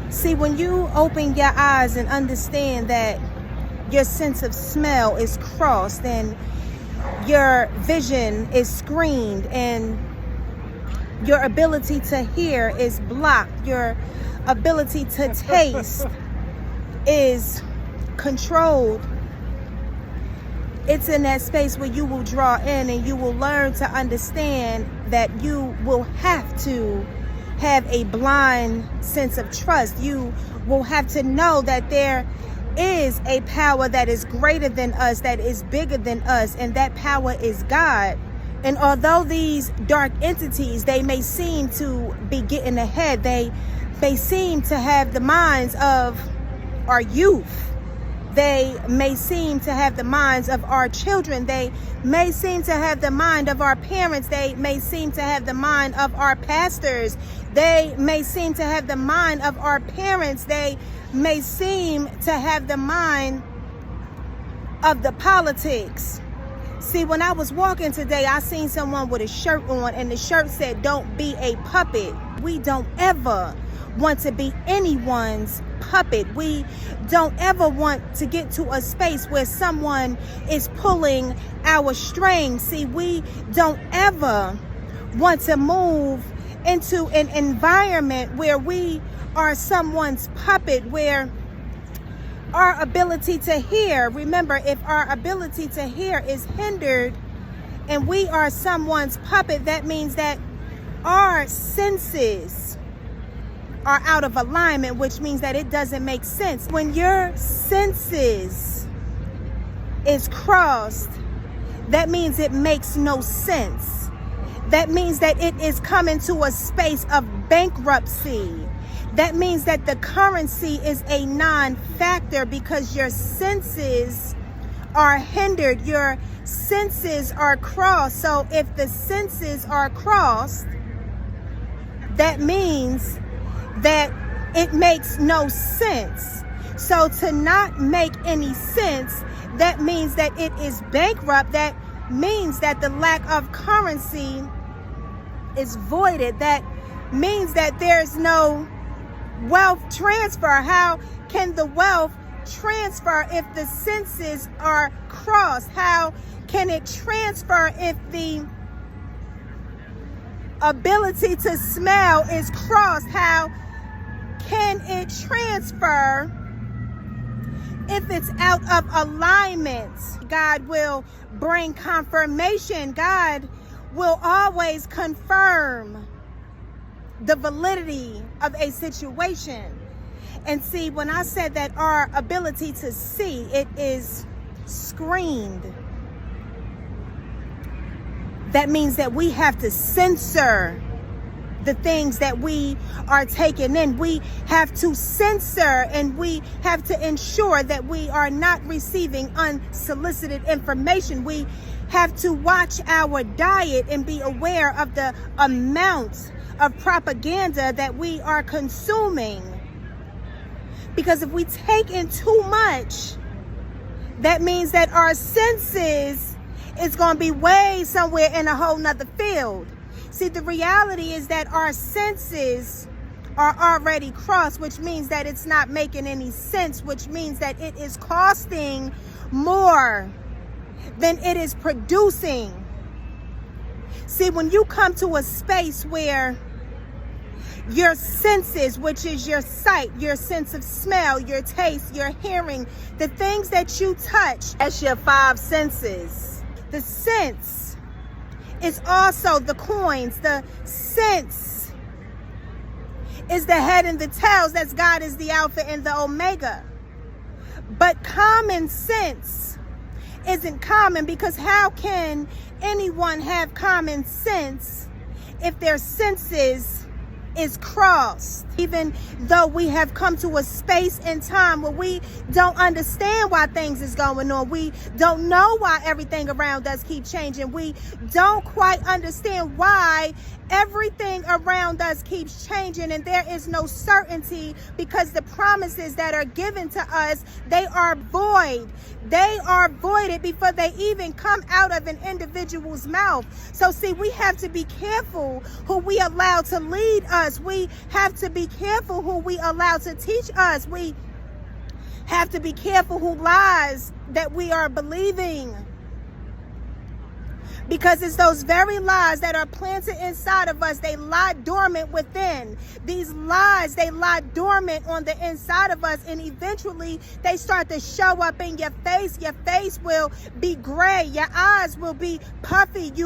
See, when you open your eyes and understand that your sense of smell is crossed and your vision is screened and your ability to hear is blocked, your ability to taste is controlled, it's in that space where you will draw in and you will learn to understand that you will have to have a blind sense of trust. You will have to know that there is a power that is greater than us, that is bigger than us, and that power is God. And although these dark entities, they may seem to be getting ahead, they may seem to have the minds of our youth, they may seem to have the minds of our children, they may seem to have the mind of our parents, they may seem to have the mind of our pastors, they may seem to have the mind of our parents, they may seem to have the mind of the politics. See, when I was walking today, I seen someone with a shirt on and the shirt said, "Don't be a puppet." We don't ever want to be anyone's puppet. We don't ever want to get to a space where someone is pulling our strings. See, we don't ever want to move into an environment where we are someone's puppet, where our ability to hear, remember, if our ability to hear is hindered and we are someone's puppet, that means that our senses are out of alignment, which means that it doesn't make sense. When your senses is crossed, that means it makes no sense. That means that it is coming to a space of bankruptcy. That means that the currency is a non-factor because your senses are hindered. Your senses are crossed. So if the senses are crossed, that means that it makes no sense. So to not make any sense, that means that it is bankrupt. That means that the lack of currency is voided. That means that there's no wealth transfer. How can the wealth transfer if the senses are crossed? How can it transfer if the ability to smell is crossed? How can it transfer if it's out of alignment? God will bring confirmation. God will always confirm the validity of a situation. And see, when I said that our ability to see, it is screened, that means that we have to censor the things that we are taking in. We have to censor and we have to ensure that we are not receiving unsolicited information. We have to watch our diet and be aware of the amount of propaganda that we are consuming. Because if we take in too much, that means that our senses is going to be way somewhere in a whole nother field. See, the reality is that our senses are already crossed, which means that it's not making any sense, which means that it is costing more than it is producing. See, when you come to a space where your senses, which is your sight, your sense of smell, your taste, your hearing, the things that you touch, that's your five senses. The sense is also the coins. The sense is the head and the tails. That's God is the Alpha and the Omega. But common sense isn't common, because how can anyone have common sense if their senses is crossed? Even though we have come to a space and time where we don't understand why things is going on, we don't know why everything around us keep changing, we don't quite understand why everything around us keeps changing, and there is no certainty, because the promises that are given to us, they are void. They are voided before they even come out of an individual's mouth. So see, we have to be careful who we allow to lead us. We have to be be careful who we allow to teach us. We have to be careful who lies that we are believing. Because it's those very lies that are planted inside of us. They lie dormant within. These lies, they lie dormant on the inside of us, and eventually they start to show up in your face. Your face will be gray. Your eyes will be puffy. You